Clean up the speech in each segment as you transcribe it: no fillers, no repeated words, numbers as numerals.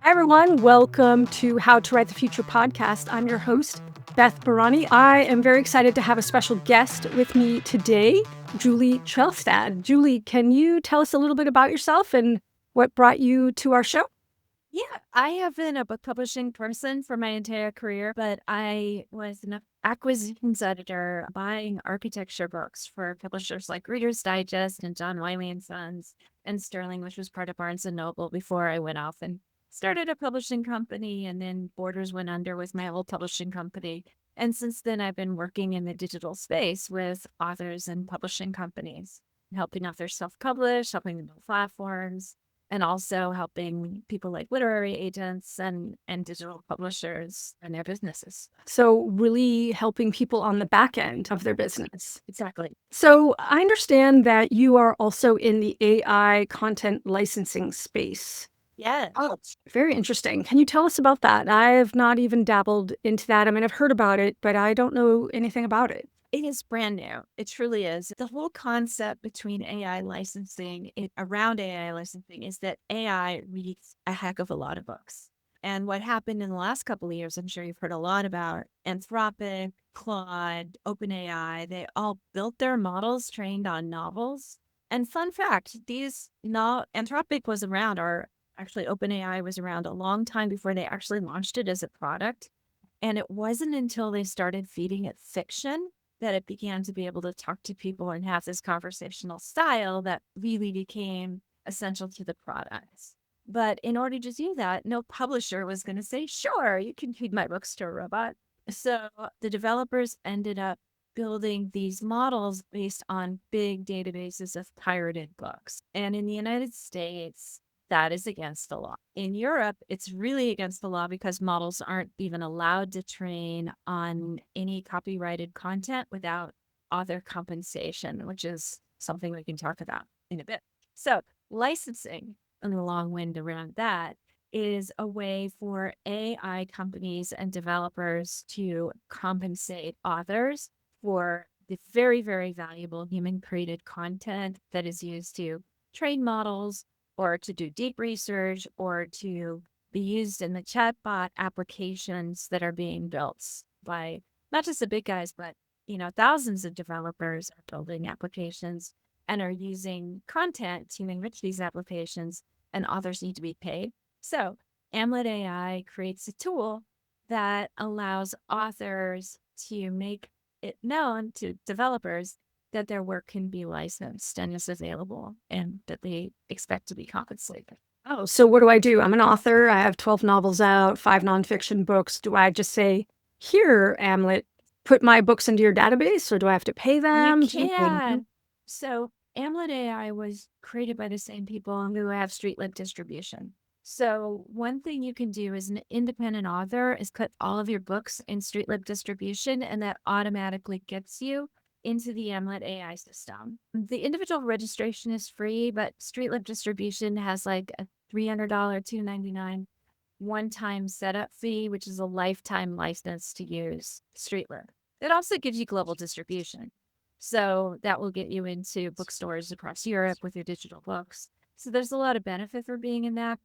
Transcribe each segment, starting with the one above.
Hi, everyone. Welcome to How to Write the Future podcast. I'm your host, Beth Barany. I am very excited to have a special guest with me today, Julie Trelstad. Julie, can you tell us a little bit about yourself and what brought you to our show? Yeah, I have been a book publishing person for my entire career, but I was an acquisitions editor buying architecture books for publishers like Reader's Digest and John Wiley & Sons and Sterling, which was part of Barnes& Noble before I went off and started a publishing company, and then Borders went under with my old publishing company. And since then, I've been working in the digital space with authors and publishing companies, helping authors self-publish, helping them build platforms, and also helping people like literary agents and digital publishers and their businesses. So, really helping people on the back end of their business. Exactly. So, I understand that you are also in the AI content licensing space. Yeah. Oh, very interesting. Can you tell us about that? I have not even dabbled into that. I mean, I've heard about it, but I don't know anything about it. It is brand new. It truly is. The whole concept between around AI licensing is that AI reads a heck of a lot of books. And what happened in the last couple of years, I'm sure you've heard a lot about Anthropic, Claude, OpenAI. They all built their models trained on novels. And fun fact, Anthropic was around, or actually OpenAI was around a long time before they actually launched it as a product. And it wasn't until they started feeding it fiction that it began to be able to talk to people and have this conversational style that really became essential to the products. But in order to do that, no publisher was going to say, sure, you can feed my books to a robot. So the developers ended up building these models based on big databases of pirated books. And in the United States, that is against the law. In Europe, it's really against the law because models aren't even allowed to train on any copyrighted content without author compensation, which is something we can talk about in a bit. So, licensing, and the long wind around that, is a way for AI companies and developers to compensate authors for the very, very valuable human created content that is used to train models or to do deep research or to be used in the chatbot applications that are being built by not just the big guys, but thousands of developers are building applications and are using content to enrich these applications, and authors need to be paid. So Amlet AI creates a tool that allows authors to make it known to developers that their work can be licensed and is available and that they expect to be compensated. Oh, so what do? I'm an author. I have 12 novels out, 5 nonfiction books. Do I just say, here, Amlet, put my books into your database, or do I have to pay You them? can. So Amlet AI was created by the same people who have StreetLib distribution. So one thing you can do as an independent author is put all of your books in StreetLib distribution, and that automatically gets you into the Amlet AI system. The individual registration is free, but StreetLib distribution has like a $300, $299 one-time setup fee, which is a lifetime license to use StreetLib. It also gives you global distribution. So that will get you into bookstores across Europe with your digital books. So there's a lot of benefit for being in that,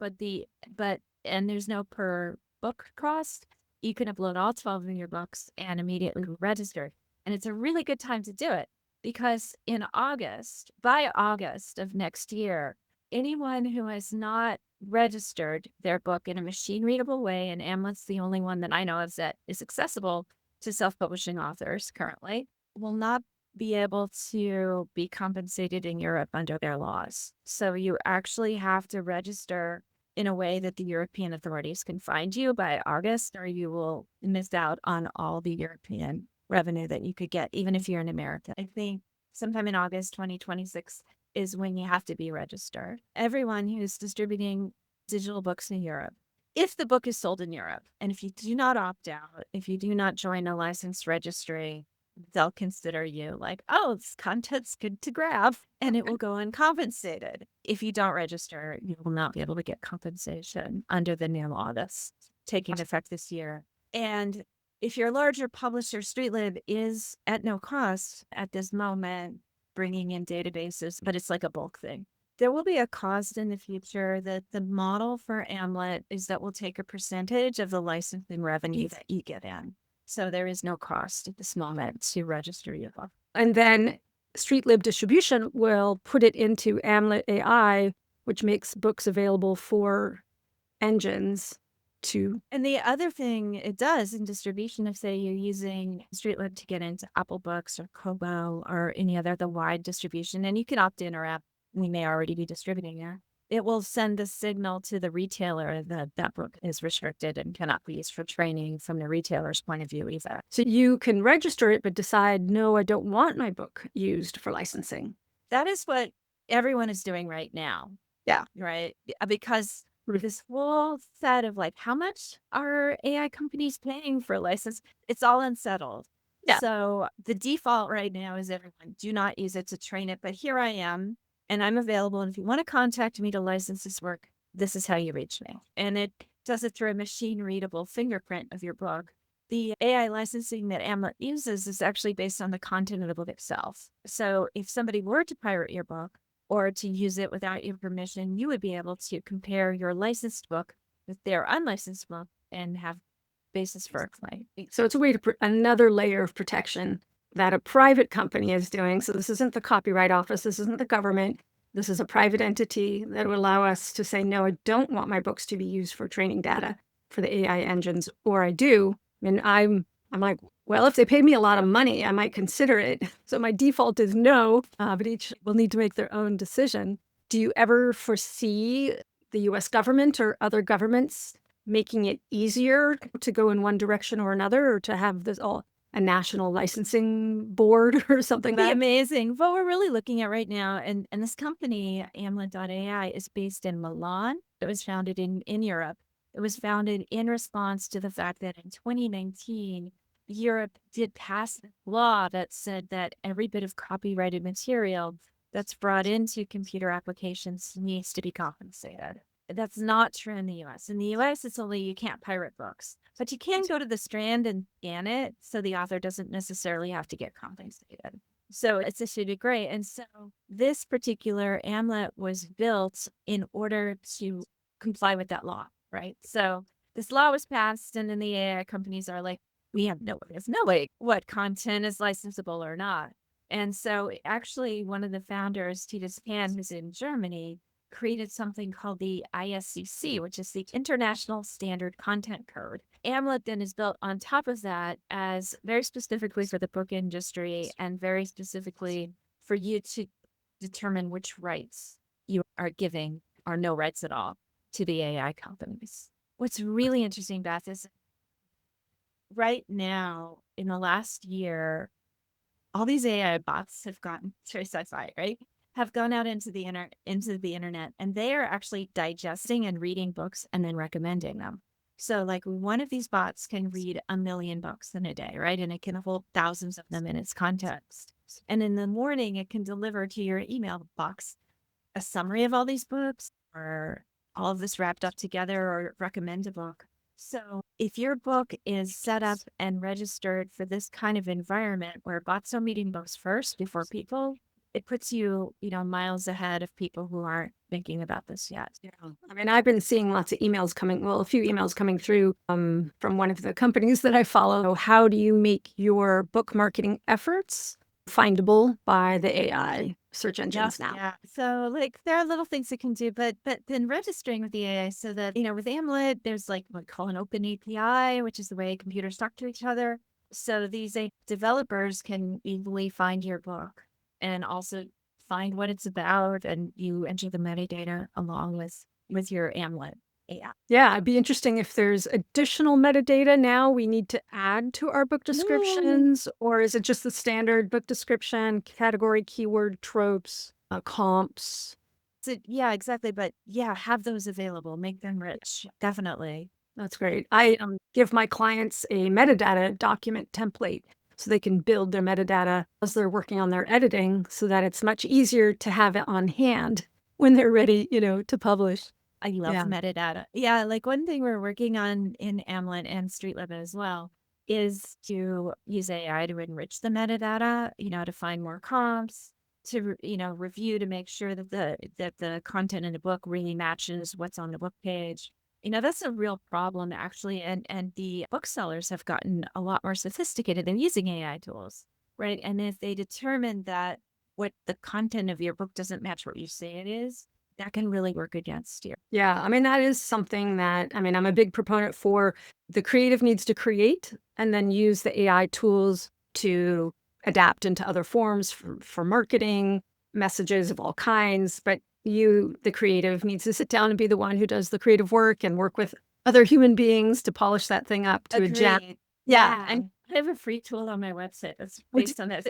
and there's no per book cost. You can upload all 12 of your books and immediately register. And it's a really good time to do it because by August of next year, anyone who has not registered their book in a machine readable way, and Amlet's the only one that I know of that is accessible to self-publishing authors currently, will not be able to be compensated in Europe under their laws. So you actually have to register in a way that the European authorities can find you by August, or you will miss out on all the European revenue that you could get, even if you're in America. I think sometime in August 2026 is when you have to be registered. Everyone who's distributing digital books in Europe, if the book is sold in Europe, and if you do not opt out, if you do not join a licensed registry, they'll consider you like, oh, this content's good to grab, and it will go uncompensated. If you don't register, you will not be able to get compensation under the new law that's taking effect this year. And if you're a larger publisher, StreetLib is at no cost at this moment bringing in databases, but it's like a bulk thing. There will be a cost in the future. That the model for Amlet is that we'll take a percentage of the licensing revenue that you get in. So there is no cost at this moment to register your book. And then StreetLib Distribution will put it into Amlet AI, which makes books available for engines to. And the other thing it does in distribution, if say you're using StreetLib to get into Apple Books or Kobo or any other the wide distribution, and you can opt in or out, we may already be distributing there. It will send a signal to the retailer that that book is restricted and cannot be used for training from the retailer's point of view either. So you can register it, but decide, no, I don't want my book used for licensing. That is what everyone is doing right now. Yeah. Right. Because this whole set of like, how much are AI companies paying for a license? It's all unsettled. Yeah. So the default right now is everyone do not use it to train it. But here I am, and I'm available. And if you want to contact me to license this work, this is how you reach me. And it does it through a machine readable fingerprint of your book. The AI licensing that Amlet uses is actually based on the content of the book itself. So if somebody were to pirate your book or to use it without your permission, you would be able to compare your licensed book with their unlicensed book and have basis for a claim. So it's a way to another layer of protection that a private company is doing. So this isn't the Copyright Office. This isn't the government. This is a private entity that would allow us to say, no, I don't want my books to be used for training data for the AI engines, or I do. And I'm like, well, if they paid me a lot of money, I might consider it. So my default is no, but each will need to make their own decision. Do you ever foresee the US government or other governments making it easier to go in one direction or another, or to have this all a national licensing board or something? That'd be amazing. What we're really looking at right now, and this company, Amlet AI, is based in Milan. It was founded in Europe. It was founded in response to the fact that in 2019, Europe did pass a law that said that every bit of copyrighted material that's brought into computer applications needs to be compensated. That's not true in the US. In the US, it's only you can't pirate books, but you can go to the Strand and scan it, so the author doesn't necessarily have to get compensated. So it's issued great. And so this particular Amlet was built in order to comply with that law, right? So this law was passed, and then the AI companies are like, there's no way what content is licensable or not. And so actually one of the founders, Titus Pan, who's in Germany, created something called the ISCC, which is the International Standard Content Code. Amlet then is built on top of that as very specifically for the book industry and very specifically for you to determine which rights you are giving or no rights at all to the AI companies. What's really interesting, Beth, is right now in the last year, all these AI bots have gotten very sci-fi, right? Have gone out into the internet, and they are actually digesting and reading books and then recommending them. So like one of these bots can read 1 million books in a day, right? And it can hold thousands of them in its context. And in the morning, it can deliver to your email box a summary of all these books or all of this wrapped up together or recommend a book. So if your book is set up and registered for this kind of environment where bots are meeting books first before people, it puts you, miles ahead of people who aren't thinking about this yet. Yeah. I mean, I've been seeing lots of emails a few emails coming through from one of the companies that I follow. How do you make your book marketing efforts findable by the AI search engines now? Yeah. So like there are little things it can do, but then registering with the AI so that, with Amlet, there's like what we call an open API, which is the way computers talk to each other. So these developers can easily find your book and also find what it's about, and you enter the metadata along with your Amlet AI. Yeah, it'd be interesting if there's additional metadata now we need to add to our book descriptions, or is it just the standard book description, category, keyword, tropes, comps? So, yeah, exactly. But yeah, have those available, make them rich. Definitely. That's great. I give my clients a metadata document template so they can build their metadata as they're working on their editing, so that it's much easier to have it on hand when they're ready, to publish. I love metadata. Yeah, like one thing we're working on in Amlet and StreetLib as well is to use AI to enrich the metadata, to find more comps, to review to make sure that the content in the book really matches what's on the book page. That's a real problem actually, and the booksellers have gotten a lot more sophisticated in using AI tools, right? And if they determine that what the content of your book doesn't match what you say it is, that can really work against you. Yeah, I mean, that is something that, I mean, I'm a big proponent for. The creative needs to create and then use the AI tools to adapt into other forms for marketing, messages of all kinds. But you, the creative, needs to sit down and be the one who does the creative work and work with other human beings to polish that thing up to a gem. Agreed. Yeah. Yeah, and I have a free tool on my website that's Which, based on this.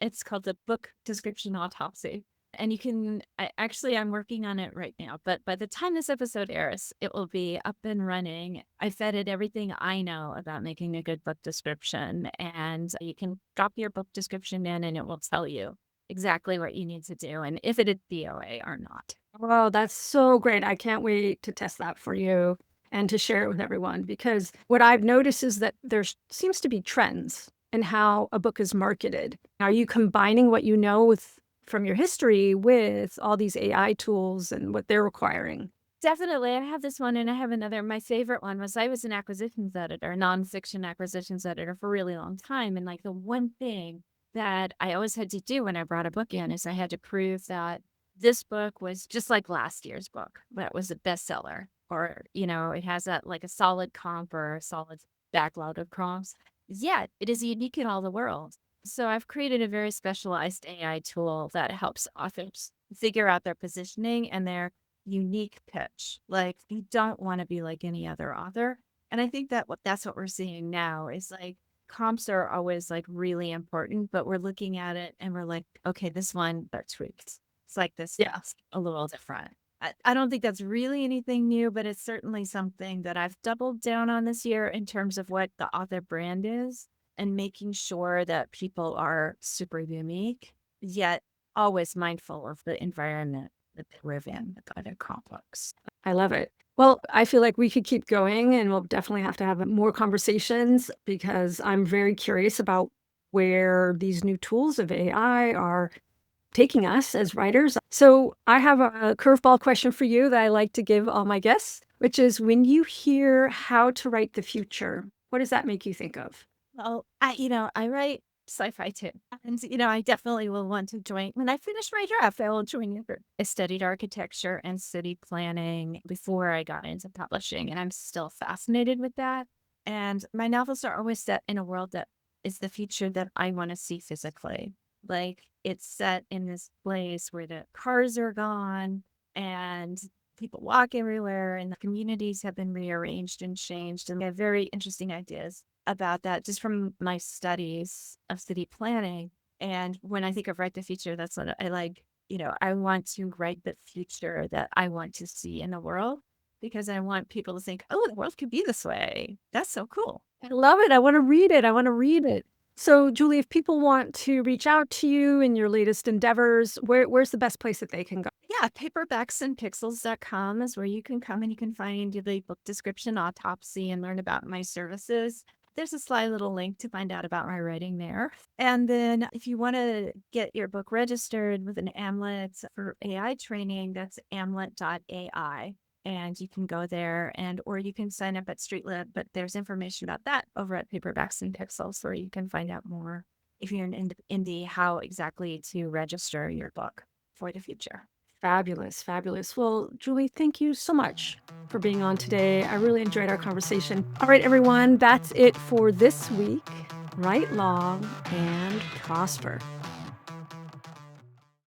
It's called the Book Description Autopsy. And you can, I'm working on it right now, but by the time this episode airs, it will be up and running. I fed it everything I know about making a good book description, and you can drop your book description in and it will tell you exactly what you need to do and if it is DOA or not. oh, that's so great. I can't wait to test that for you and to share it with everyone, because what I've noticed is that there seems to be trends in how a book is marketed. Are you combining what you know from your history with all these AI tools and what they're requiring? Definitely. I have this one and I have another. My favorite one was I was an acquisitions editor, nonfiction acquisitions editor for a really long time. And like the one thing that I always had to do when I brought a book in is I had to prove that this book was just like last year's book, that was a bestseller, or, it has like a solid comp or a solid backlog of comps. Yet it is unique in all the world. So I've created a very specialized AI tool that helps authors figure out their positioning and their unique pitch. Like you don't want to be like any other author. And I think that's what we're seeing now is like comps are always like really important, but we're looking at it and we're like, okay, this one are tweaked. It's like this, Yeah. a little different. I don't think that's really anything new, but it's certainly something that I've doubled down on this year in terms of what the author brand is and making sure that people are super unique, yet always mindful of the environment that they live in with other complex. I love it. Well, I feel like we could keep going and we'll definitely have to have more conversations, because I'm very curious about where these new tools of AI are taking us as writers. So I have a curveball question for you that I like to give all my guests, which is, when you hear how to write the future, what does that make you think of? Well, I write sci-fi too. And, I definitely will want to join. When I finish my draft, I will join you. I studied architecture and city planning before I got into publishing, and I'm still fascinated with that. And my novels are always set in a world that is the future that I want to see physically. Like it's set in this place where the cars are gone and people walk everywhere and the communities have been rearranged and changed. And I have very interesting ideas about that just from my studies of city planning. And when I think of write the future, that's what I like. I want to write the future that I want to see in the world, because I want people to think, oh, the world could be this way. That's so cool. I love it. I want to read it. I want to read it. So, Julie, if people want to reach out to you in your latest endeavors, where's the best place that they can go? Yeah, paperbacksandpixels.com is where you can come and you can find the book description autopsy and learn about my services. There's a sly little link to find out about my writing there. And then if you want to get your book registered with an Amlet for AI training, that's amlet.ai. And you can go there or you can sign up at StreetLib, but there's information about that over at Paperbacks and Pixels where you can find out more if you're an indie, how exactly to register your book for the future. Fabulous, fabulous. Well, Julie, thank you so much for being on today. I really enjoyed our conversation. All right, everyone, that's it for this week. Write long and prosper.